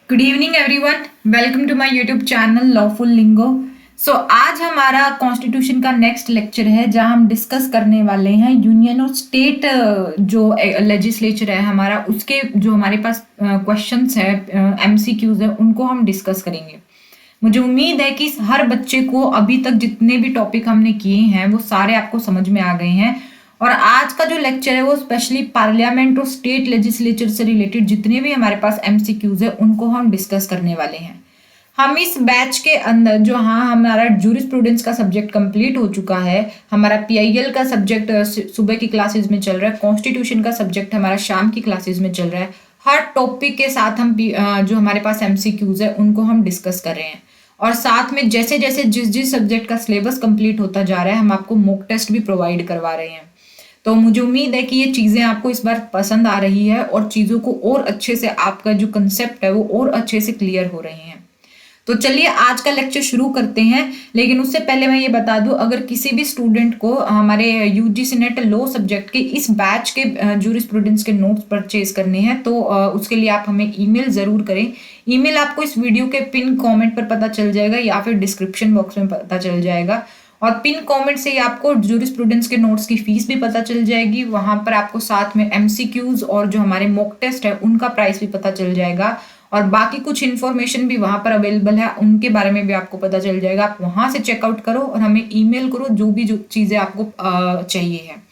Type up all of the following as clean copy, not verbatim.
Good evening everyone, welcome to my YouTube channel lawful lingo. आज हमारा constitution का next lecture है जहां हम डिस्कस करने वाले हैं यूनियन और स्टेट जो लेजिस्लेचर है हमारा, उसके जो हमारे पास क्वेश्चंस है, एमसीक्यूज है, उनको हम डिस्कस करेंगे। मुझे उम्मीद है कि हर बच्चे को अभी तक जितने भी टॉपिक हमने किए हैं वो सारे आपको समझ में आ गए हैं। और आज का जो लेक्चर है वो स्पेशली पार्लियामेंट और स्टेट लेजिस्लेचर से रिलेटेड जितने भी हमारे पास एमसीक्यूज है उनको हम डिस्कस करने वाले हैं। हम इस बैच के अंदर जो हमारा जूरिस्प्रूडेंस का सब्जेक्ट कंप्लीट हो चुका है, हमारा पीआईएल का सब्जेक्ट सुबह की क्लासेस में चल रहा है, कॉन्स्टिट्यूशन का सब्जेक्ट हमारा शाम की क्लासेस में चल रहा है। हर टॉपिक के साथ हम जो हमारे पास एमसीक्यूज है उनको हम डिस्कस कर रहे हैं। और साथ में जैसे जैसे जिस जिस सब्जेक्ट का सिलेबस कंप्लीट होता जा रहा है हम आपको मॉक टेस्ट भी प्रोवाइड करवा रहे हैं। तो मुझे उम्मीद है कि ये चीज़ें आपको इस बार पसंद आ रही है और चीज़ों को और अच्छे से, आपका जो कंसेप्ट है वो और अच्छे से क्लियर हो रही हैं। तो चलिए आज का लेक्चर शुरू करते हैं। लेकिन उससे पहले मैं ये बता दूं, अगर किसी भी स्टूडेंट को हमारे यूजीसी नेट लॉ सब्जेक्ट के इस बैच के जूरिस्प्रूडेंस के नोट्स परचेज करने हैं तो उसके लिए आप हमें ईमेल ज़रूर करें। ईमेल आपको इस वीडियो के पिन कमेंट पर पता चल जाएगा या फिर डिस्क्रिप्शन बॉक्स में पता चल जाएगा। और पिन कमेंट से ही आपको जूरिस्प्रूडेंस के नोट्स की फीस भी पता चल जाएगी। वहां पर आपको साथ में एमसीक्यूज और जो हमारे मॉक टेस्ट है उनका प्राइस भी पता चल जाएगा। और बाकी कुछ इन्फॉर्मेशन भी वहां पर अवेलेबल है, उनके बारे में भी आपको पता चल जाएगा। आप वहां से चेकआउट करो और हमें ईमेल करो जो चीज़ें आपको चाहिए है।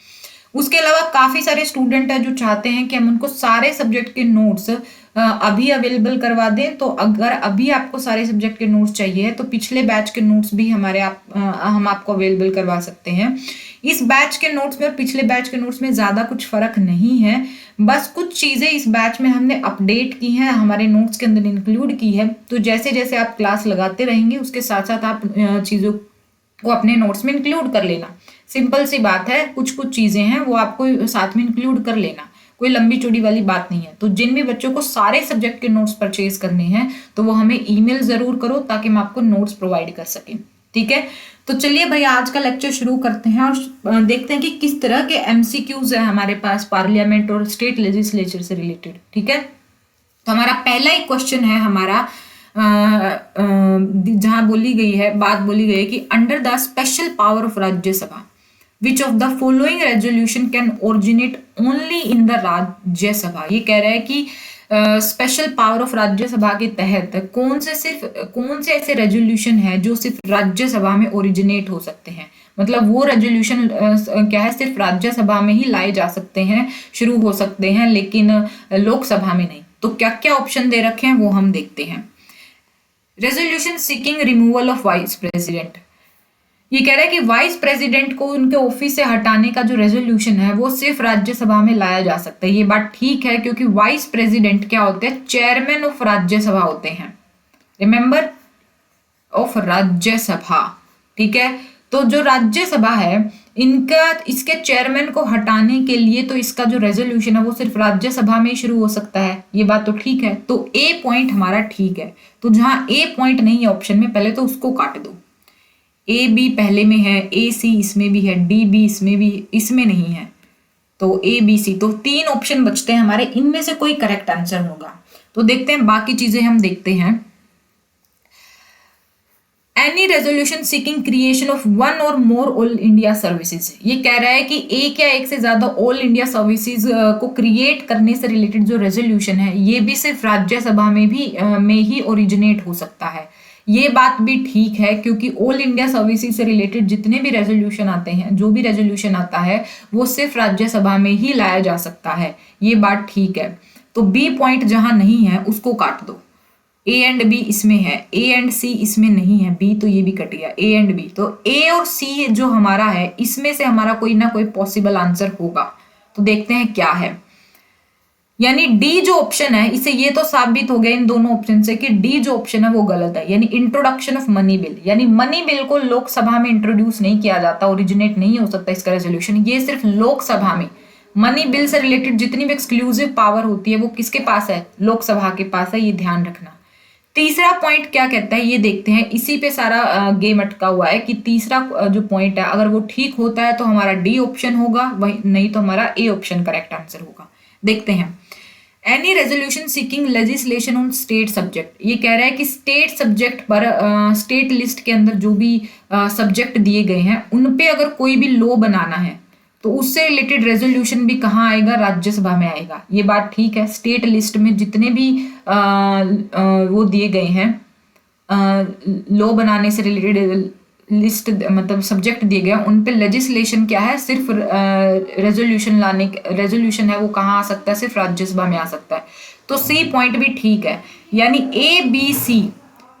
उसके अलावा काफ़ी सारे स्टूडेंट है जो चाहते हैं कि हम उनको सारे सब्जेक्ट के नोट्स अभी अवेलेबल करवा दें। तो अगर अभी आपको सारे सब्जेक्ट के नोट्स चाहिए तो पिछले बैच के नोट्स भी हम आपको अवेलेबल करवा सकते हैं। इस बैच के नोट्स में और पिछले बैच के नोट्स में ज़्यादा कुछ फ़र्क नहीं है, बस कुछ चीज़ें इस बैच में हमने अपडेट की हैं, हमारे नोट्स के अंदर इंक्लूड की है। तो जैसे जैसे आप क्लास लगाते रहेंगे उसके साथ साथ आप चीज़ों को अपने नोट्स में इंक्लूड कर लेना। सिंपल सी बात है, कुछ कुछ चीज़ें हैं वो आपको साथ में इंक्लूड कर लेना, कोई लंबी चौड़ी वाली बात नहीं है। तो जिन भी बच्चों को सारे सब्जेक्ट के नोट्स परचेज करने हैं तो वो हमें ईमेल ज़रूर करो ताकि हम आपको नोट्स प्रोवाइड कर सकें। ठीक है, तो चलिए भाई आज का लेक्चर शुरू करते हैं और देखते हैं कि किस तरह के एमसीक्यूज है हमारे पास पार्लियामेंट और स्टेट लेजिस्लेचर से रिलेटेड। ठीक है, तो हमारा पहला ही क्वेश्चन है हमारा जहां बात बोली गई है कि under the special power of Rajya Sabha which of the following resolution can originate only in the Rajya Sabha. ये कह रहा है कि स्पेशल पावर ऑफ राज्यसभा के तहत कौन से ऐसे रेजोल्यूशन है जो सिर्फ राज्यसभा में ओरिजिनेट हो सकते हैं। मतलब वो रेजोल्यूशन क्या है, सिर्फ राज्यसभा में ही लाए जा सकते हैं, शुरू हो सकते हैं, लेकिन लोकसभा में नहीं। तो क्या क्या ऑप्शन दे रखे हैं वो हम देखते हैं। Resolution seeking removal of vice president, ये कह रहा है कि वाइस प्रेसिडेंट को उनके ऑफिस से हटाने का जो रेजोल्यूशन है वो सिर्फ राज्यसभा में लाया जा सकता है। ये बात ठीक है क्योंकि वाइस प्रेसिडेंट क्या होते हैं, चेयरमैन ऑफ राज्यसभा होते हैं। Remember, of Rajya Sabha. ठीक है, तो जो राज्यसभा है इसके चेयरमैन को हटाने के लिए तो इसका जो रेजोल्यूशन है वो सिर्फ राज्यसभा में ही शुरू हो सकता है। ये बात तो ठीक है, तो ए पॉइंट हमारा ठीक है। तो जहां ए पॉइंट नहीं है ऑप्शन में पहले तो उसको काट दो। ए बी पहले में है, ए सी इसमें भी है, डी बी इसमें नहीं है, तो ए बी सी, तो 3 ऑप्शन बचते हैं हमारे, इनमें से कोई करेक्ट आंसर होगा। तो देखते हैं बाकी चीजें, हम देखते हैं। Any resolution seeking creation of one और मोर ऑल इंडिया सर्विसेज, ये कह रहा है कि एक या एक से ज्यादा ऑल इंडिया सर्विसेज को क्रिएट करने से रिलेटेड जो रेजोल्यूशन है ये भी सिर्फ राज्यसभा में ही ओरिजिनेट हो सकता है। ये बात भी ठीक है क्योंकि ऑल इंडिया सर्विसेज से रिलेटेड जितने भी रेजोल्यूशन आते हैं, जो भी रेजोल्यूशन आता है वो सिर्फ राज्यसभा में ही लाया जा सकता है। ये बात ठीक है। तो बी पॉइंट जहां नहीं है उसको काट दो। ए एंड बी इसमें है, ए एंड सी इसमें नहीं है, बी तो ये भी कट गया, ए एंड बी। तो ए और सी जो हमारा है इसमें से हमारा कोई ना कोई पॉसिबल आंसर होगा। तो देखते हैं क्या है। यानी डी जो ऑप्शन है, इसे ये तो साबित हो गया इन दोनों ऑप्शन से कि डी जो ऑप्शन है वो गलत है। यानी इंट्रोडक्शन ऑफ मनी बिल, यानी मनी बिल को लोकसभा में इंट्रोड्यूस नहीं किया जाता, ओरिजिनेट नहीं हो सकता इसका रेजोल्यूशन। ये सिर्फ लोकसभा में मनी बिल से रिलेटेड जितनी भी एक्सक्लूसिव पावर होती है वो किसके पास है, लोकसभा के पास है। ये ध्यान रखना। तीसरा पॉइंट क्या कहता है ये देखते हैं, इसी पे सारा गेम अटका हुआ है कि तीसरा जो पॉइंट है अगर वो ठीक होता है तो हमारा डी ऑप्शन होगा, वही नहीं तो हमारा ए ऑप्शन करेक्ट आंसर होगा। देखते हैं। Any resolution seeking legislation on state subject, ये कह रहा है कि स्टेट सब्जेक्ट पर स्टेट लिस्ट के अंदर जो भी सब्जेक्ट दिए गए हैं उन पे अगर कोई भी लॉ बनाना है तो उससे रिलेटेड रेजोल्यूशन भी कहाँ आएगा, राज्यसभा में आएगा। ये बात ठीक है। स्टेट लिस्ट में जितने भी वो दिए गए हैं लॉ बनाने से रिलेटेड लिस्ट मतलब सब्जेक्ट दिए गए उन पे लेजिस्लेशन क्या है, सिर्फ रेजोल्यूशन है वो कहाँ आ सकता है, सिर्फ राज्यसभा में आ सकता है। तो सी पॉइंट भी ठीक है, यानी ए बी सी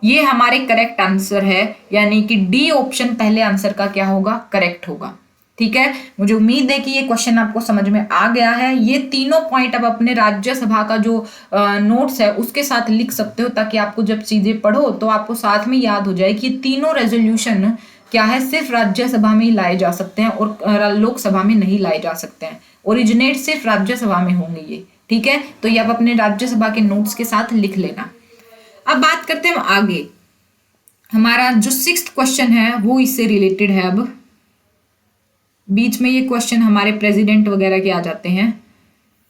ये हमारे करेक्ट आंसर है, यानी कि डी ऑप्शन पहले आंसर का क्या होगा, करेक्ट होगा। ठीक है, मुझे उम्मीद है कि ये क्वेश्चन आपको समझ में आ गया है। ये तीनों पॉइंट आप अपने राज्यसभा का जो नोट्स है उसके साथ लिख सकते हो, ताकि आपको जब चीजें पढ़ो तो आपको साथ में याद हो जाए कि ये तीनों रेजोल्यूशन क्या है, सिर्फ राज्यसभा में ही लाए जा सकते हैं और लोकसभा में नहीं लाए जा सकते हैं। ओरिजिनेट सिर्फ राज्यसभा में होंगे ये। ठीक है, तो ये आप अपने राज्यसभा के नोट्स के साथ लिख लेना। अब बात करते हैं आगे। हमारा जो 6th क्वेश्चन है वो इससे रिलेटेड है। अब बीच में ये क्वेश्चन हमारे प्रेसिडेंट वगैरह के आ जाते हैं,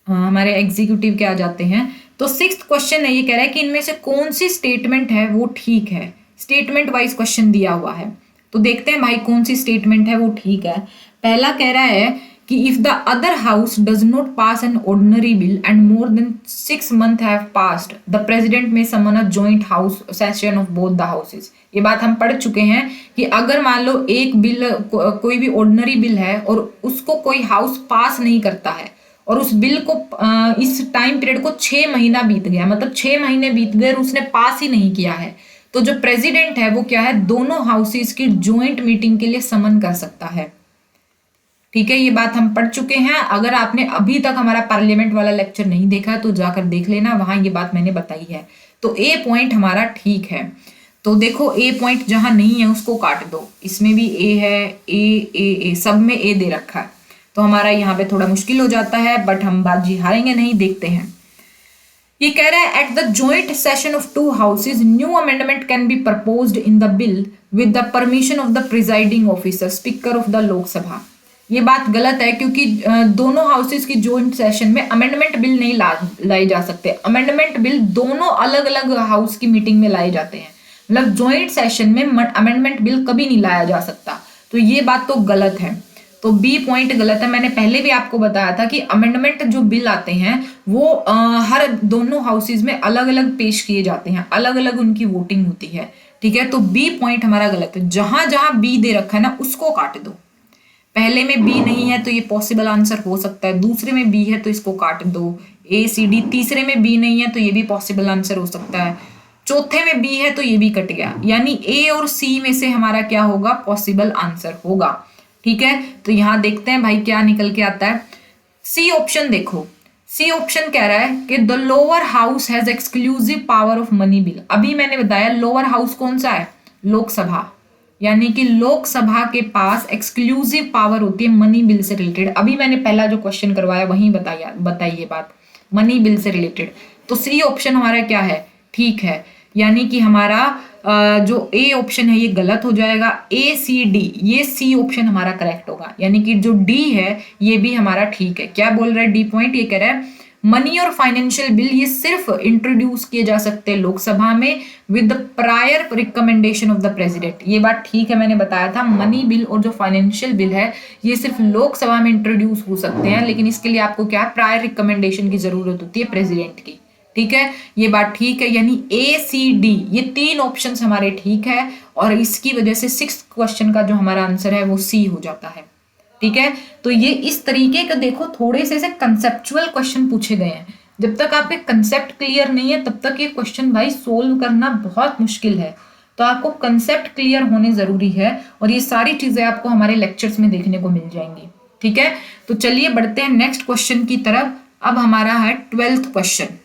हमारे एग्जीक्यूटिव के आ जाते हैं। तो 6th क्वेश्चन है, ये कह रहा है कि इनमें से कौन सी स्टेटमेंट है वो ठीक है। स्टेटमेंट वाइज क्वेश्चन दिया हुआ है, तो देखते हैं भाई कौन सी स्टेटमेंट है वो ठीक है। पहला कह रहा है कि if the other house does not pass an ordinary bill and more than 6 months have passed the president may summon a joint house session of both the houses. ये बात हम पढ़ चुके हैं कि अगर मान लो एक बिल कोई भी ऑर्डिनरी बिल है और उसको कोई हाउस पास नहीं करता है और उस बिल को इस टाइम पीरियड को 6 महीना बीत गया, मतलब 6 महीने बीत गए और उसने पास ही नहीं किया है, तो जो प्रेसिडेंट है वो क्या है, दोनों हाउसेज की ज्वाइंट मीटिंग के लिए समन कर सकता है। ठीक है, ये बात हम पढ़ चुके हैं। अगर आपने अभी तक हमारा पार्लियामेंट वाला लेक्चर नहीं देखा तो जाकर देख लेना, वहां ये बात मैंने बताई है। तो ए पॉइंट हमारा ठीक है। तो देखो ए पॉइंट जहां नहीं है उसको काट दो, इसमें भी ए है, ए सब में ए दे रखा है, तो हमारा यहाँ पे थोड़ा मुश्किल हो जाता है, बट हम बाजी हारेंगे नहीं, देखते हैं। ये कह रहा है at the joint session of 2 houses new amendment can be proposed in the bill with the permission of the presiding officer speaker of the Lok Sabha. ये बात गलत है, क्योंकि दोनों हाउसेज की जॉइंट सेशन में अमेंडमेंट बिल नहीं लाए जा सकते। अमेंडमेंट बिल दोनों अलग अलग हाउस की मीटिंग में लाए जाते हैं, मतलब जॉइंट सेशन में अमेंडमेंट बिल कभी नहीं लाया जा सकता। तो ये बात तो गलत है, तो बी पॉइंट गलत है। मैंने पहले भी आपको बताया था कि अमेंडमेंट जो बिल आते हैं वो हर दोनों हाउसेज में अलग अलग पेश किए जाते हैं, अलग अलग उनकी वोटिंग होती है। ठीक है, तो बी पॉइंट हमारा गलत है। जहां जहां बी दे रखा है ना उसको काट दो। पहले में बी नहीं है तो ये पॉसिबल आंसर हो सकता है, दूसरे में बी है तो इसको काट दो, ए सी डी। तीसरे में बी नहीं है तो ये भी पॉसिबल आंसर हो सकता है, चौथे में बी है तो ये भी कट गया, यानी ए और सी में से हमारा क्या होगा, पॉसिबल आंसर होगा। ठीक है, तो यहां देखते हैं भाई क्या निकल के आता है। सी ऑप्शन देखो, सी ऑप्शन कह रहा है कि the lower house has exclusive power of money bill. अभी मैंने बताया लोअर हाउस कौन सा है, लोकसभा, यानी कि लोकसभा के पास एक्सक्लूसिव पावर होती है मनी बिल से रिलेटेड। अभी मैंने पहला जो क्वेश्चन करवाया वहीं बताई ये बात, मनी बिल से रिलेटेड। तो सी ऑप्शन हमारा क्या है, ठीक है, यानी कि हमारा जो ए ऑप्शन है ये गलत हो जाएगा। ए सी डी, ये सी ऑप्शन हमारा करेक्ट होगा, यानी कि जो डी है ये भी हमारा ठीक है। क्या बोल रहा है डी पॉइंट, ये कह रहा है मनी और फाइनेंशियल बिल ये सिर्फ इंट्रोड्यूस किए जा सकते हैं लोकसभा में with the prior recommendation of the president. ये बात ठीक है, मैंने बताया था मनी बिल और जो फाइनेंशियल बिल है ये सिर्फ लोकसभा में इंट्रोड्यूस हो सकते हैं, लेकिन इसके लिए आपको क्या प्रायर रिकमेंडेशन की जरूरत होती है प्रेसिडेंट की। ठीक है, ये बात ठीक है, यानी ए सी डी ये 3 ऑप्शंस हमारे ठीक है, और इसकी वजह से 6th क्वेश्चन का जो हमारा आंसर है वो सी हो जाता है। ठीक है, तो ये इस तरीके का देखो, थोड़े से कंसेप्चुअल क्वेश्चन पूछे गए हैं। जब तक आपके कंसेप्ट क्लियर नहीं है तब तक ये क्वेश्चन भाई सोल्व करना बहुत मुश्किल है। तो आपको कंसेप्ट क्लियर होने जरूरी है, और ये सारी चीजें आपको हमारे लेक्चर्स में देखने को मिल जाएंगी। ठीक है, तो चलिए बढ़ते हैं नेक्स्ट क्वेश्चन की तरफ। अब हमारा है 12th क्वेश्चन।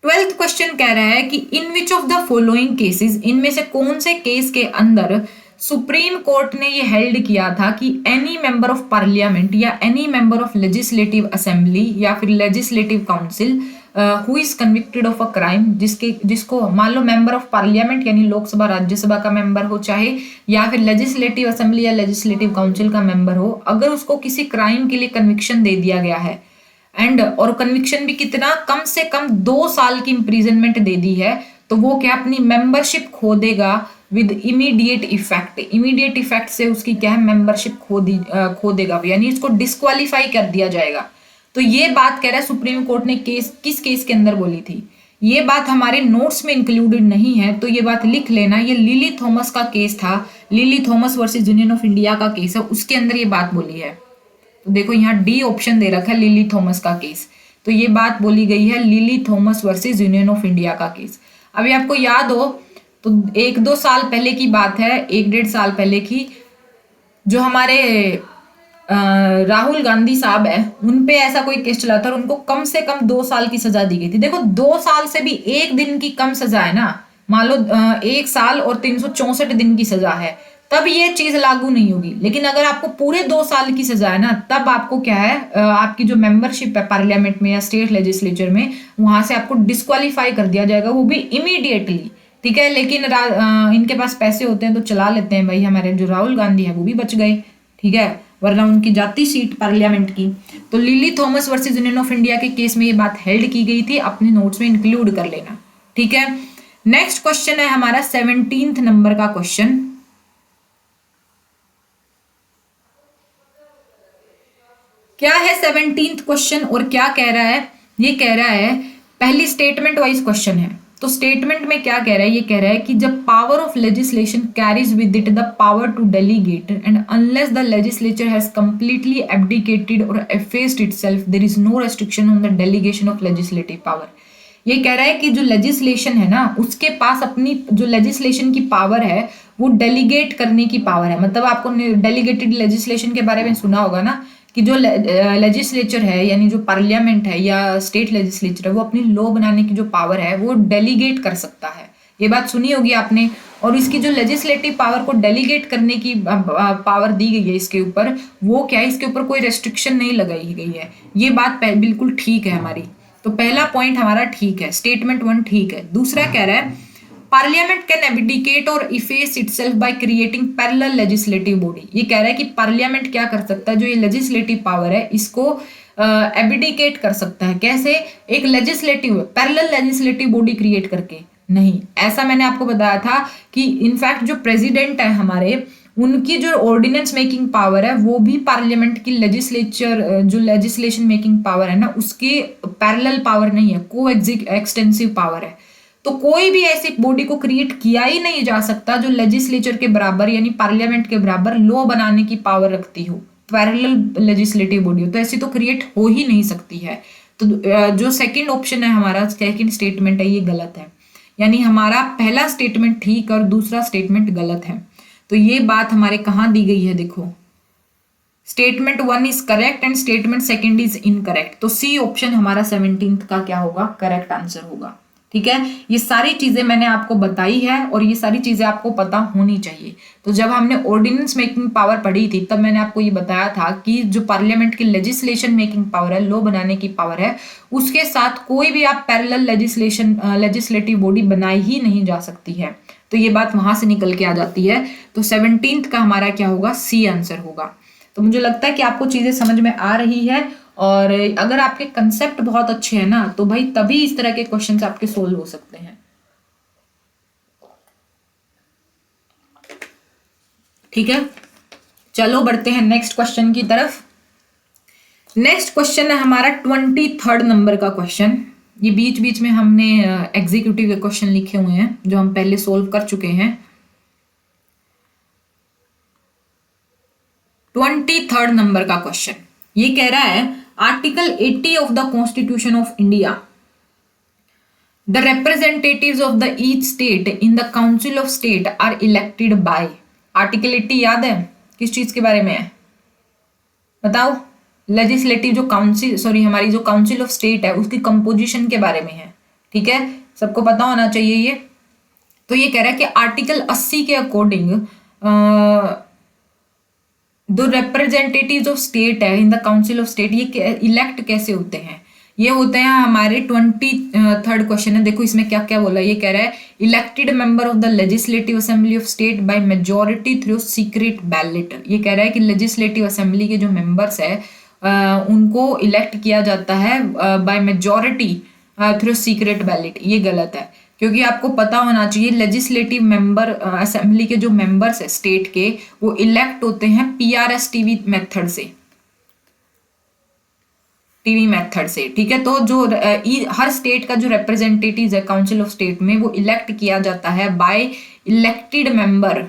12th क्वेश्चन कह रहा है कि in which of the following cases, इनमें से कौन से केस के अंदर सुप्रीम कोर्ट ने ये हेल्ड किया था कि एनी मेंबर ऑफ पार्लियामेंट या any member of legislative assembly या फिर legislative council who is convicted of a crime, जिसको मान लो मेंबर ऑफ पार्लियामेंट यानी लोकसभा राज्यसभा का मेंबर हो चाहे, या फिर लेजिस्लेटिव असेंबली या लेजिस्लेटिव काउंसिल का मेंबर हो, अगर उसको किसी क्राइम के लिए कन्विक्शन दे दिया गया है और कन्विक्शन भी कितना, कम से कम 2 साल की इम्प्रिजनमेंट दे दी है, तो वो क्या अपनी मेंबरशिप खो देगा with immediate effect. Immediate effect से उसकी क्या है, मेंबरशिप खो देगा, यानी इसको डिस्क्वालीफाई कर दिया जाएगा। तो ये बात कह रहा है सुप्रीम कोर्ट ने किस केस के अंदर बोली थी। ये बात हमारे नोट्स में इंक्लूडेड नहीं है, तो ये बात लिख लेना। ये लिली थॉमस का केस था, lily Thomas versus union of India का केस है, उसके अंदर ये बात बोली है। तो देखो यहाँ डी ऑप्शन दे रखा है, लिली थॉमस का केस। तो ये बात बोली गई है lily Thomas versus union of India का केस। अभी आपको याद हो तो 1-2 साल पहले की बात है, 1-1.5 साल पहले की, जो हमारे राहुल गांधी साहब है, उन पे ऐसा कोई केस चला था और उनको कम से कम 2 साल की सजा दी गई थी। देखो 2 साल से भी 1 दिन की कम सजा है ना, मान लो 1 साल और 364 दिन की सजा है, तब ये चीज लागू नहीं होगी। लेकिन अगर आपको पूरे 2 साल की सजा है ना, तब आपको क्या है, आपकी जो मेंबरशिप है पार्लियामेंट में या स्टेट लेजिस्लेचर में, वहां से आपको डिस्क्वालीफाई कर दिया जाएगा, वो भी इमीडिएटली। ठीक है, लेकिन इनके पास पैसे होते हैं तो चला लेते हैं भाई। हमारे जो राहुल गांधी है वो भी बच गए, ठीक है, वरना उनकी जाती सीट पार्लियामेंट की। तो lily Thomas versus union of India के केस में ये बात हेल्ड की गई थी, अपने नोट्स में इंक्लूड कर लेना। ठीक है, नेक्स्ट क्वेश्चन है हमारा 17th नंबर का क्वेश्चन। क्या है 17th क्वेश्चन और क्या कह रहा है? ये कह रहा है, पहली स्टेटमेंट वाइज क्वेश्चन है। तो स्टेटमेंट में क्या कह रहा है? ये कह रहा है कि जब power of legislation carries with it the power to delegate and unless the legislature has completely abdicated or effaced itself there is no restriction on the delegation of legislative power. ये कह रहा है कि जो लेजिस्लेशन है ना, उसके पास अपनी जो लेजिस्लेशन की पावर है वो डेलीगेट करने की पावर है। मतलब आपको डेलीगेटेड लेजिस्लेशन के बारे में सुना होगा ना, कि जो लेजिस्लेचर है यानी जो पार्लियामेंट है या स्टेट लेजिस्लेचर है, वो अपनी लॉ बनाने की जो पावर है वो डेलीगेट कर सकता है। ये बात सुनी होगी आपने। और इसकी जो लेजिस्लेटिव पावर को डेलीगेट करने की पावर दी गई है इसके ऊपर, वो क्या है, इसके ऊपर कोई रेस्ट्रिक्शन नहीं लगाई गई है। ये बात बिल्कुल ठीक है हमारी। तो पहला पॉइंट हमारा ठीक है, स्टेटमेंट 1 ठीक है। दूसरा कह रहा है पार्लियामेंट कैन एबिडिकेट और efface itself by creating parallel legislative body. ये कह रहा है कि पार्लियामेंट क्या कर सकता है, जो ये लेजिस्लेटिव पावर है इसको एबिडिकेट कर सकता है। कैसे? एक legislative parallel legislative body create करके नहीं। ऐसा मैंने आपको बताया था कि इनफैक्ट जो प्रेसिडेंट है हमारे, उनकी जो ऑर्डिनेंस मेकिंग पावर है वो भी पार्लियामेंट की लेजिस्लेचर जो लेजिस्लेशन मेकिंग पावर है ना, उसकी पैरेलल पावर नहीं है, को एक्सटेंसिव पावर है। तो कोई भी ऐसी बॉडी को क्रिएट किया ही नहीं जा सकता जो लेजिस्लेचर के बराबर यानी पार्लियामेंट के बराबर लॉ बनाने की पावर रखती हो, पैरेलल लेजिस्लेटिव बॉडी हो, तो ऐसी तो क्रिएट हो ही नहीं सकती है। तो जो सेकंड ऑप्शन है हमारा, सेकंड स्टेटमेंट है, ये गलत है। यानी हमारा पहला स्टेटमेंट ठीक और दूसरा स्टेटमेंट गलत है। तो ये बात हमारे कहाँ दी गई है, देखो statement 1 is correct and statement second is incorrect. तो सी ऑप्शन हमारा 17th का क्या होगा, करेक्ट आंसर होगा। ठीक है, ये सारी चीजें मैंने आपको बताई है और ये सारी चीजें आपको पता होनी चाहिए। तो जब हमने ऑर्डिनेंस मेकिंग पावर पढ़ी थी तब मैंने आपको ये बताया था कि जो पार्लियामेंट की लेजिस्लेशन मेकिंग पावर है, लॉ बनाने की पावर है, उसके साथ कोई भी आप पैरेलल लेजिस्लेटिव बॉडी बनाई ही नहीं जा सकती है। तो ये बात वहां से निकल के आ जाती है। तो 17th का हमारा क्या होगा, सी आंसर होगा। तो मुझे लगता है कि आपको चीजें समझ में आ रही है, और अगर आपके कंसेप्ट बहुत अच्छे हैं ना, तो भाई तभी इस तरह के क्वेश्चंस आपके सोल्व हो सकते हैं। ठीक है, चलो बढ़ते हैं नेक्स्ट क्वेश्चन की तरफ। नेक्स्ट क्वेश्चन है हमारा 23rd नंबर का क्वेश्चन। ये बीच बीच में हमने एग्जीक्यूटिव के क्वेश्चन लिखे हुए हैं जो हम पहले सोल्व कर चुके हैं। 23rd नंबर का क्वेश्चन ये कह रहा है, article 80 of the constitution of India, the representatives of the each state in the council of state are elected by. Article 80 याद है, किस चीज के बारे में है बताओ? लेजिस्लेटिव जो काउंसिल, सॉरी हमारी जो काउंसिल ऑफ स्टेट है उसकी कंपोजिशन के बारे में है। ठीक है, सबको पता होना चाहिए ये। तो ये कह रहा है कि आर्टिकल 80 के अकॉर्डिंग जो रिप्रेजेंटेटिव्स ऑफ स्टेट है इन द काउंसिल ऑफ स्टेट, ये इलेक्ट कैसे होते हैं। ये होते हैं हमारे 23rd क्वेश्चन है। देखो इसमें क्या क्या बोला, ये कह रहा है elected member of the legislative assembly of state by majority through secret ballot. ये कह रहा है कि लेजिस्लेटिव असेंबली के जो मेंबर्स है उनको इलेक्ट किया जाता है by majority through secret ballot. ये गलत है, क्योंकि आपको पता होना चाहिए लेजिस्लेटिव मेंबर असेंबली के जो मेंबर्स है स्टेट के, वो इलेक्ट होते हैं PRS-TV मेथड से, टीवी मेथड से। ठीक है, तो जो हर स्टेट का जो रिप्रेजेंटेटिव है काउंसिल ऑफ स्टेट में, वो इलेक्ट किया जाता है बाय इलेक्टेड मेंबर।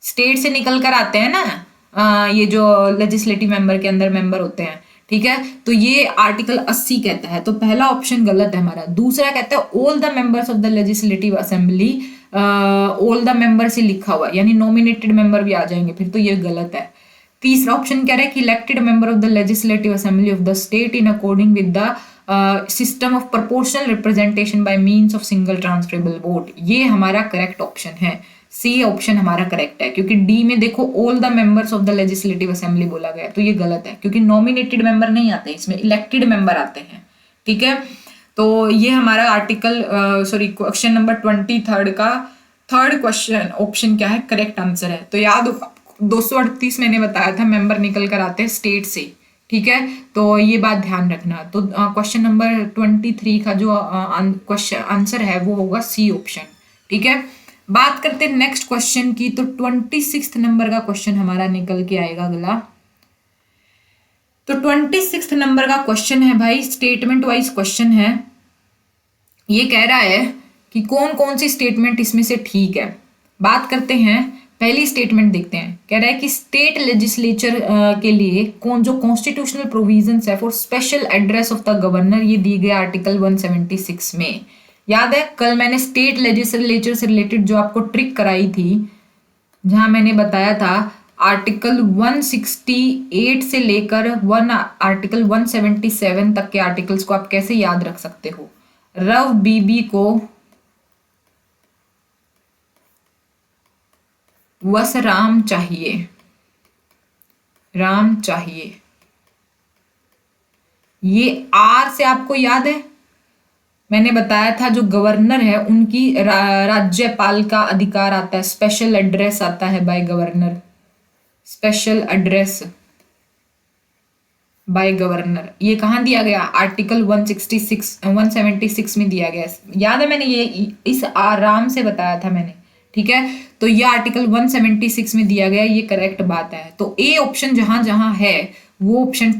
स्टेट से निकल कर आते हैं ना ये जो लेजिस्लेटिव मेंबर के अंदर मेंबर होते हैं। ठीक है, तो ये आर्टिकल 80 कहता है, तो पहला ऑप्शन गलत है हमारा। दूसरा कहता है all the members of the legislative assembly, all the member से लिखा हुआ, यानी नॉमिनेटेड मेंबर भी आ जाएंगे फिर, तो ये गलत है। तीसरा ऑप्शन कह रहा है कि elected member of the legislative assembly of the state in according with the system of proportional representation by means of single transferable vote. ये हमारा करेक्ट ऑप्शन है, सी ऑप्शन हमारा करेक्ट है, क्योंकि डी में देखो all the members of the legislative assembly बोला गया, तो ये गलत है, क्योंकि नॉमिनेटेड मेंबर नहीं आते इसमें, इलेक्टेड मेंबर आते हैं। ठीक है, तो ये हमारा आर्टिकल क्वेश्चन नंबर 23 का थर्ड क्वेश्चन ऑप्शन क्या है, करेक्ट आंसर है। तो याद 238 मैंने बताया था मेंबर निकल कर आते हैं स्टेट से। ठीक है, तो ये बात ध्यान रखना। तो क्वेश्चन नंबर 23 का जो क्वेश्चन आंसर है वो होगा सी ऑप्शन। ठीक है, बात करते हैं नेक्स्ट क्वेश्चन की। तो 26 नंबर का क्वेश्चन हमारा निकल के आएगा अगला। तो 26 नंबर का क्वेश्चन है भाई, स्टेटमेंट वाइज क्वेश्चन है। ये कह रहा है कि कौन कौन सी स्टेटमेंट इसमें से ठीक है। बात करते हैं, पहली स्टेटमेंट देखते हैं। कह रहा है कि स्टेट लेजिस्लेचर के लिए कौन जो कॉन्स्टिट्यूशनल प्रोविजंस है for special address of the governor, ये दी गई आर्टिकल 176 में। याद है कल मैंने स्टेट लेजिस्लेचर से रिलेटेड जो आपको ट्रिक कराई थी, जहां मैंने बताया था आर्टिकल 168 से लेकर आर्टिकल 177 तक के आर्टिकल्स को आप कैसे याद रख सकते हो। रव बीबी को बस राम चाहिए, राम चाहिए, ये आर से आपको याद है मैंने बताया था जो गवर्नर है उनकी राज्यपाल का अधिकार आता है, स्पेशल एड्रेस आता है by governor, special address by governor. ये कहाँ दिया गया, आर्टिकल 176 में दिया गया। याद है मैंने ये इस आराम से बताया था मैंने। ठीक है, तो ये आर्टिकल 176 में दिया गया, ये करेक्ट बात है। तो ए ऑप्शन जहां जहां है वो ऑप्शन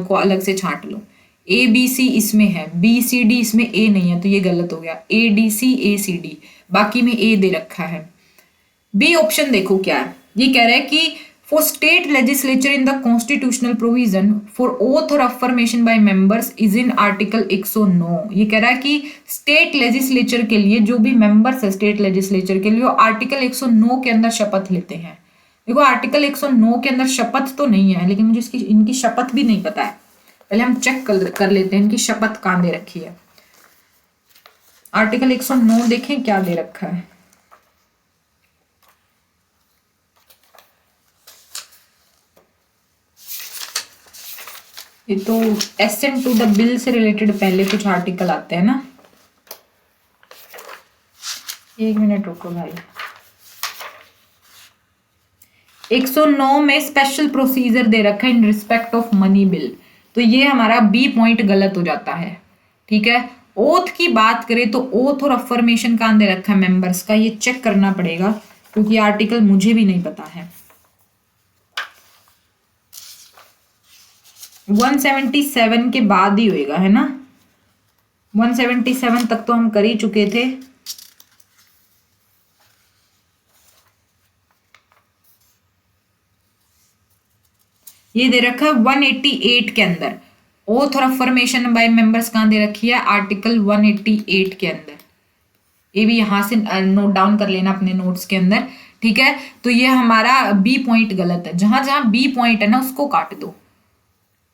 को अलग से छांट लो। ABC इसमें है, BCD इसमें A नहीं है, तो ये गलत हो गया। ADC ACD, बाकी में A दे रखा है। बी ऑप्शन देखो क्या है, ये कह रहा है कि for state legislature in the constitutional provision for oath or affirmation by members is in article 109। ये कह रहा है कि स्टेट लेजिस्लेचर के लिए जो भी मेंबर्स है स्टेट लेजिस्लेचर के लिए, वो आर्टिकल 109 के अंदर शपथ लेते हैं। देखो आर्टिकल 109 के अंदर शपथ तो नहीं है, लेकिन मुझे इनकी शपथ भी नहीं पता है। पहले हम चेक कर लेते हैं इनकी शपथ कहाँ दे रखी है। आर्टिकल 109 देखें क्या दे रखा है। ये तो एसेंट टू द बिल से रिलेटेड पहले कुछ आर्टिकल आते हैं ना। एक मिनट रुको भाई। 109 में स्पेशल प्रोसीजर दे रखा है in respect of money bill, तो ये हमारा बी पॉइंट गलत हो जाता है। ठीक है, ओथ की बात करें तो ओथ और अफर्मेशन कहाँ दे रखा है मेंबर्स का, ये चेक करना पड़ेगा क्योंकि आर्टिकल मुझे भी नहीं पता है। 177 के बाद ही होएगा है ना, 177 तक तो हम कर ही चुके थे। ये दे रखा है 188 के अंदर, oath or affirmation by members कहाँ दे रखी है, आर्टिकल 188 के अंदर। ये भी यहां से नोट डाउन कर लेना अपने नोट्स के अंदर। ठीक है, तो ये हमारा बी पॉइंट गलत है। जहां जहां बी पॉइंट है ना उसको काट दो।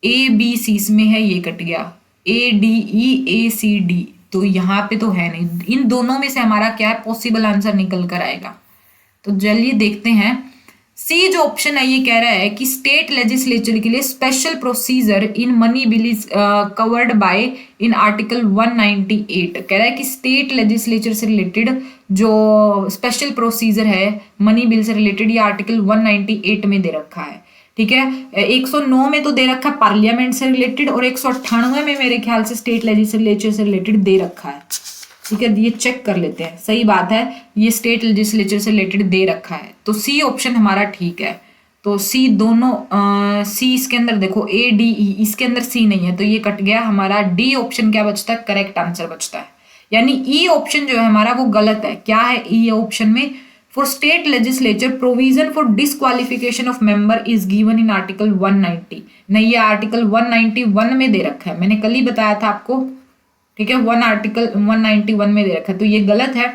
ABC इसमें है, ये कट गया। ADE ACD, तो यहाँ पे तो है नहीं। इन दोनों में से हमारा क्या है, पॉसिबल आंसर निकल कर आएगा। तो चलिए देखते हैं सी जो ऑप्शन है ये कह रहा है कि स्टेट लेजिस्लेचर के लिए special procedure in money bill is covered by in article 198। कह रहा है कि स्टेट लेजिस्लेचर से रिलेटेड जो स्पेशल प्रोसीजर है मनी बिल से रिलेटेड ये आर्टिकल 198 में दे रखा है। ठीक है, 109 में तो दे रखा है पार्लियामेंट से रिलेटेड, और 198 में मेरे ख्याल से स्टेट लेजिस्लेचर से रिलेटेड दे रखा है। ठीक है, ये चेक कर लेते हैं, सही बात है, ये स्टेट लेजिस्लेचर से रिलेटेड दे रखा है। तो सी ऑप्शन हमारा ठीक है। तो सी दोनों सी इसके अंदर देखो ए डी ई, इसके अंदर सी नहीं है तो ये कट गया हमारा। डी ऑप्शन क्या बचता है, करेक्ट आंसर बचता है। यानी ई ऑप्शन जो है हमारा वो गलत है। क्या है ई ऑप्शन में, for state legislature provision for disqualification of member is given in article 190। नहीं, ये आर्टिकल 191 में दे रखा है, मैंने कल ही बताया था आपको। ठीक है, आर्टिकल 191 में दे रखा है, तो ये गलत है।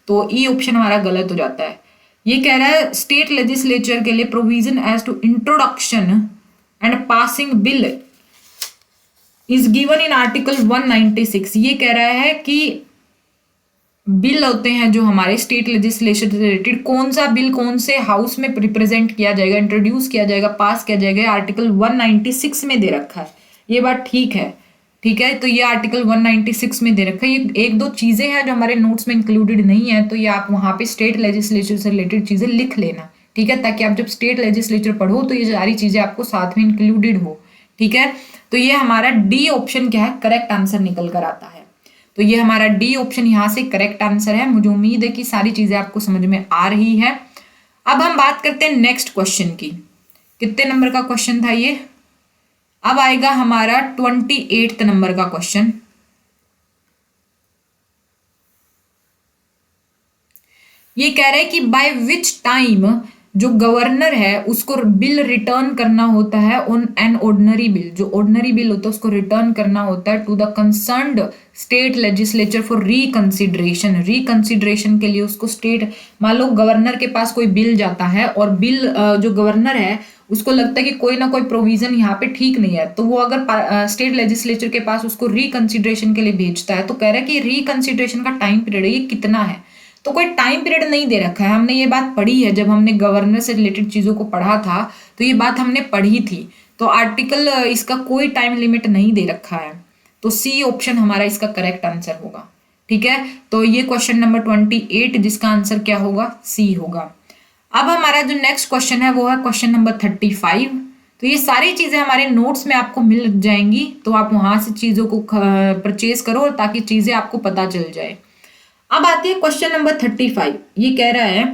तो ई ऑप्शन हमारा गलत हो जाता है। ये कह रहा है स्टेट लेजिस्लेचर के लिए provision as to introduction and passing bill is given in article 196। ये कह रहा है कि बिल होते हैं जो हमारे स्टेट लेजिस्लेशन से रिलेटेड, कौन सा बिल कौन से हाउस में रिप्रेजेंट किया जाएगा, इंट्रोड्यूस किया जाएगा, पास किया जाएगा, आर्टिकल 196 में दे रखा है। ये बात ठीक है। ठीक है, तो ये आर्टिकल 196 में दे रखा है। ये एक दो चीजें हैं जो हमारे नोट्स में इंक्लूडेड नहीं है, तो ये आप वहां पे स्टेट लेजिस्लेचर से रिलेटेड चीजें लिख लेना। ठीक है, ताकि आप जब स्टेट लेजिस्लेचर पढ़ो तो ये सारी चीजें आपको साथ में इंक्लूडेड हो। ठीक है, तो ये हमारा डी ऑप्शन क्या है, करेक्ट आंसर निकल कर आता है। तो ये हमारा डी ऑप्शन यहाँ से करेक्ट आंसर है। मुझे उम्मीद है कि सारी चीजें आपको समझ में आ रही है। अब हम बात करते हैं नेक्स्ट क्वेश्चन की। कितने नंबर का क्वेश्चन था ये, अब आएगा हमारा 28 नंबर का क्वेश्चन। ये कह रहा है कि बाय विच टाइम जो गवर्नर है उसको बिल रिटर्न करना होता है ऑन एन ऑर्डिनरी बिल, जो ऑर्डिनरी बिल होता है उसको रिटर्न करना होता है to the concerned state legislature for reconsideration. Reconsideration के लिए उसको स्टेट, मान लो गवर्नर के पास कोई बिल जाता है और बिल जो गवर्नर है उसको लगता है कि कोई ना कोई प्रोविजन यहाँ पे ठीक नहीं है, तो वो अगर स्टेट लेजिस्लेचर के पास उसको रिकंसिडरेशन के लिए भेजता है तो कह रहा है कि रिकंसिडरेशन का टाइम पीरियड ये कितना है। तो कोई टाइम पीरियड नहीं दे रखा है। हमने ये बात पढ़ी है, जब हमने गवर्नर से रिलेटेड चीजों को पढ़ा था तो ये बात हमने पढ़ी थी। तो आर्टिकल इसका कोई टाइम लिमिट नहीं दे रखा है, तो सी ऑप्शन हमारा इसका करेक्ट आंसर होगा। ठीक है, तो ये क्वेश्चन नंबर 28 जिसका आंसर क्या होगा, सी होगा। अब हमारा जो नेक्स्ट क्वेश्चन है वो है क्वेश्चन नंबर 35। तो ये सारी चीजें हमारे नोट्स में आपको मिल जाएंगी, तो आप वहां से चीजों को परचेज करो ताकि चीजें आपको पता चल जाए। अब आती है क्वेश्चन नंबर 35। ये कह रहा है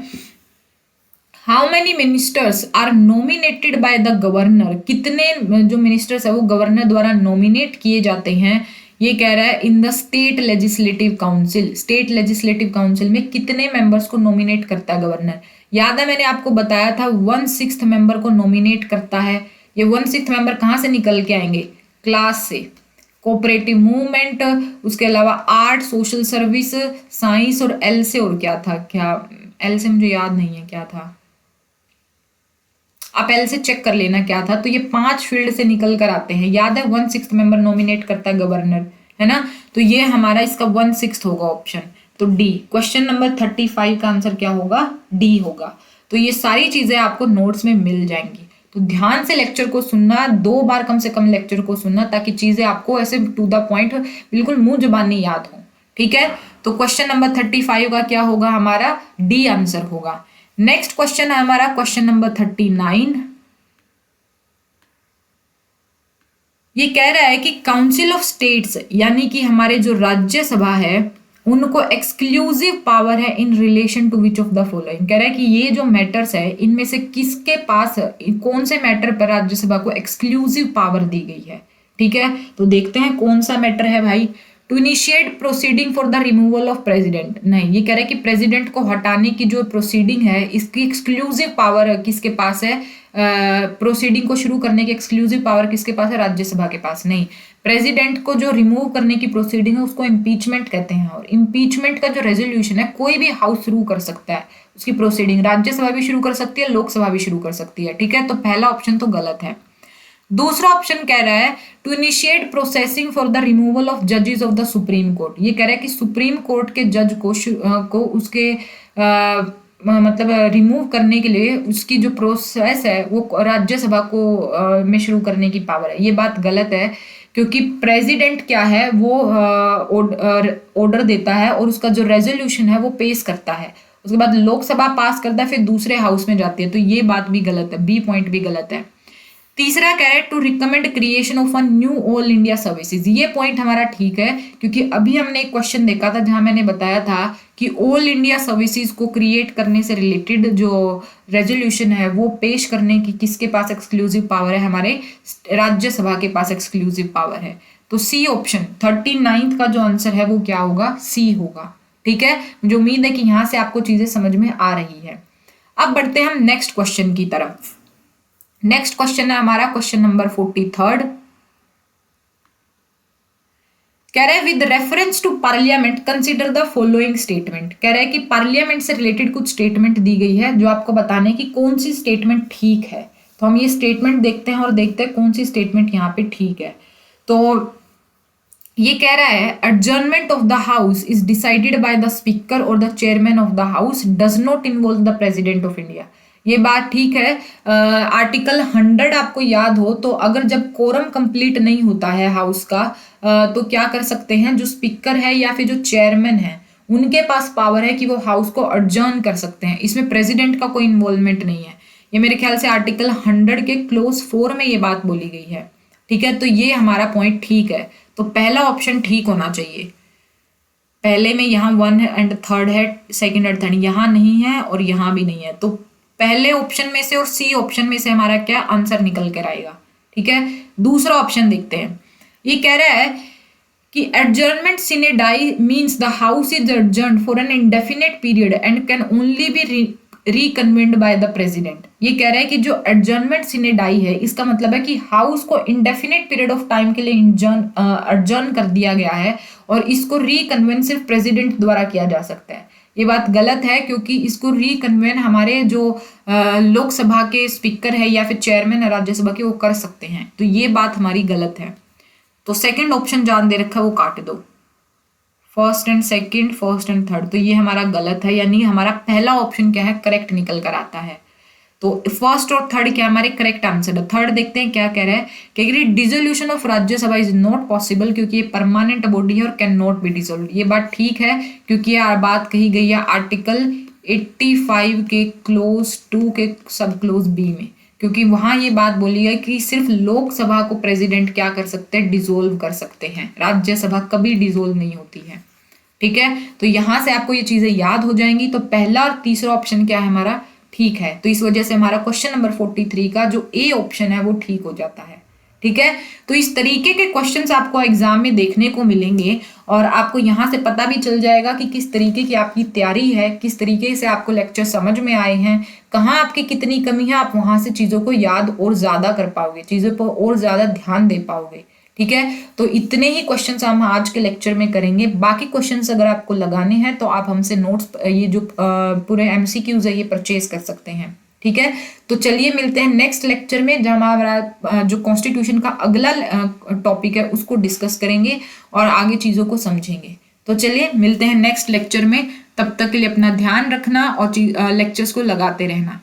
how many ministers are nominated by the governor. कितने जो मिनिस्टर्स है वो गवर्नर द्वारा नॉमिनेट किए जाते हैं। ये कह रहा है in the state legislative council. State legislative council में कितने मेंबर्स को नॉमिनेट करता है गवर्नर। याद है मैंने आपको बताया था 1/6 मेंबर को नॉमिनेट करता है। ये 1/6 मेंबर कहाँ से निकल के आएंगे, क्लास से, कोऑपरेटिव मूवमेंट, उसके अलावा आर्ट, सोशल सर्विस, साइंस और एल से, और क्या था, क्या एल से मुझे याद नहीं है क्या था, आप एल से चेक कर लेना क्या था। तो ये 5 फील्ड से निकल कर आते हैं। याद है 1/6 मेंबर नॉमिनेट करता है गवर्नर, है ना। तो ये हमारा इसका 1/6 होगा ऑप्शन, तो डी। क्वेश्चन नंबर 35 का आंसर क्या होगा, डी होगा। तो ये सारी चीजें आपको नोट्स में मिल जाएंगी, तो ध्यान से लेक्चर को सुनना, 2 बार कम से कम लेक्चर को सुनना, ताकि चीजें आपको ऐसे टू द पॉइंट बिल्कुल मुंह जुबानी याद हो। ठीक है, तो क्वेश्चन नंबर 35 का क्या होगा, हमारा डी आंसर होगा। नेक्स्ट क्वेश्चन है हमारा क्वेश्चन नंबर 39। ये कह रहा है कि काउंसिल ऑफ स्टेट्स, यानी कि हमारे जो राज्यसभा है, उनको एक्सक्लूसिव पावर है in relation to which of the following. कह रहा है कि ये जो मैटर्स है इनमें से किसके पास, कौन से मैटर पर राज्यसभा को एक्सक्लूसिव पावर दी गई है। ठीक है, तो देखते हैं कौन सा मैटर है भाई। To initiate proceeding for the removal of president. नहीं, ये कह रहा है कि प्रेसिडेंट को हटाने की जो प्रोसीडिंग है इसकी एक्सक्लूसिव पावर किसके पास है, प्रोसीडिंग को शुरू करने की एक्सक्लूसिव पावर किसके पास है, राज्यसभा के पास नहीं। प्रेसिडेंट को जो रिमूव करने की प्रोसीडिंग है उसको इम्पीचमेंट कहते हैं, और इम्पीचमेंट का जो रेजोल्यूशन है कोई भी हाउस शुरू कर सकता है उसकी प्रोसीडिंग, राज्यसभा भी शुरू कर सकती है, लोकसभा भी शुरू कर सकती है। ठीक है, तो पहला ऑप्शन तो गलत है। दूसरा ऑप्शन कह रहा है to initiate processing for the removal of जजेस ऑफ द सुप्रीम कोर्ट। ये कह रहा है कि सुप्रीम कोर्ट के जज को उसके मतलब रिमूव करने के लिए उसकी जो प्रोसेस है वो राज्यसभा को में शुरू करने की पावर है। ये बात गलत है, क्योंकि प्रेसिडेंट क्या है वो ऑर्डर देता है और उसका जो रेजोल्यूशन है वो पेश करता है, उसके बाद लोकसभा पास करता है, फिर दूसरे हाउस में जाती है। तो ये बात भी गलत है, बी पॉइंट भी गलत है। तीसरा कह रहा है to recommend creation of a new all India services. ये पॉइंट हमारा ठीक है, क्योंकि अभी हमने एक क्वेश्चन देखा था जहां मैंने बताया था कि ऑल इंडिया सर्विसेज को क्रिएट करने से रिलेटेड जो रेजोल्यूशन है वो पेश करने की किसके पास एक्सक्लूसिव पावर है, हमारे राज्यसभा के पास एक्सक्लूसिव पावर है। तो सी ऑप्शन 39 का जो आंसर है वो क्या होगा, सी होगा। ठीक है, मुझे उम्मीद है कि यहां से आपको चीजें समझ में आ रही है। अब बढ़ते हैं हम नेक्स्ट क्वेश्चन की तरफ। नेक्स्ट क्वेश्चन है हमारा क्वेश्चन नंबर 43। कह रहे हैं with reference to parliament consider the following statement. कह रहे हैं कि पार्लियामेंट से रिलेटेड कुछ स्टेटमेंट दी गई है जो आपको बताने की कौन सी स्टेटमेंट ठीक है। तो हम ये स्टेटमेंट देखते हैं और देखते हैं कौन सी स्टेटमेंट यहाँ पे ठीक है। तो ये कह रहा है adjournment of the house is decided by the speaker or the chairman of the house does not involve the president of India. ये बात ठीक है। आर्टिकल 100 आपको याद हो तो अगर जब कोरम कंप्लीट नहीं होता है हाउस का तो क्या कर सकते हैं, जो स्पीकर है या फिर जो चेयरमैन है उनके पास पावर है कि वो हाउस को एडजर्न कर सकते हैं। इसमें प्रेसिडेंट का कोई इन्वॉल्वमेंट नहीं है। ये मेरे ख्याल से आर्टिकल 100 के क्लोज 4 में ये बात बोली गई है। ठीक है, तो ये हमारा पॉइंट ठीक है। तो पहला ऑप्शन ठीक होना चाहिए। पहले में यहाँ 1 एंड 3 है, सेकंड एंड थर्ड यहाँ नहीं है और यहाँ भी नहीं है। तो पहले ऑप्शन में से और सी ऑप्शन में से हमारा क्या आंसर निकल कर आएगा। ठीक है, दूसरा ऑप्शन देखते हैं। ये कह रहा है कि adjournment sine die means the house is adjourned for an indefinite period and can only be reconvened by the president. ये कह रहा है कि जो एडजर्नमेंट सिने डाई है इसका मतलब है कि हाउस को इंडेफिनिट पीरियड ऑफ टाइम के लिए एडजर्न कर दिया गया है और इसको रिकन्वेन सिर्फ प्रेसिडेंट द्वारा किया जा सकता है। ये बात गलत है, क्योंकि इसको रिकन्वेन हमारे जो लोकसभा के स्पीकर है या फिर चेयरमैन है राज्यसभा के वो कर सकते हैं। तो ये बात हमारी गलत है। तो सेकंड ऑप्शन जान दे रखा है वो काट दो, first and second, first and third. तो ये हमारा गलत है, यानी हमारा पहला ऑप्शन क्या है, करेक्ट निकल कर आता है। तो फर्स्ट और थर्ड क्या हमारे करेक्ट आंसर है। थर्ड देखते हैं क्या कह रहा है कि dissolution of Rajya Sabha is not possible क्योंकि ये परमानेंट बॉडी है और कैन नॉट बी डिसोल्व। ये बात ठीक है, क्योंकि ये बात कही गई है आर्टिकल 85 के क्लोज 2 के सब क्लोज बी में, क्योंकि वहां ये बात बोली है कि सिर्फ लोकसभा को प्रेसिडेंट क्या कर सकते हैं, डिसोल्व कर सकते हैं। राज्यसभा कभी डिसोल्व नहीं होती है। ठीक है, तो यहां से आपको ये चीजें याद हो जाएंगी। तो पहला और तीसरा ऑप्शन क्या है हमारा, ठीक है। तो इस वजह से हमारा क्वेश्चन नंबर 43 का जो ए ऑप्शन है वो ठीक हो जाता है। ठीक है, तो इस तरीके के क्वेश्चंस आपको एग्जाम में देखने को मिलेंगे और आपको यहाँ से पता भी चल जाएगा कि किस तरीके की आपकी तैयारी है, किस तरीके से आपको लेक्चर समझ में आए हैं, कहाँ आपकी कितनी कमी है। आप वहां से चीजों को याद और ज्यादा कर पाओगे, चीजों पर और ज्यादा ध्यान दे पाओगे। ठीक है, तो इतने ही क्वेश्चंस हम आज के लेक्चर में करेंगे। बाकी क्वेश्चंस अगर आपको लगाने हैं तो आप हमसे नोट्स, ये जो पूरे एमसीक्यूज है ये परचेज कर सकते हैं। ठीक है, तो चलिए मिलते हैं नेक्स्ट लेक्चर में जहां हमारा जो कॉन्स्टिट्यूशन का अगला टॉपिक है उसको डिस्कस करेंगे और आगे चीजों को समझेंगे। तो चलिए मिलते हैं नेक्स्ट लेक्चर में। तब तक के लिए अपना ध्यान रखना और लेक्चर्स को लगाते रहना।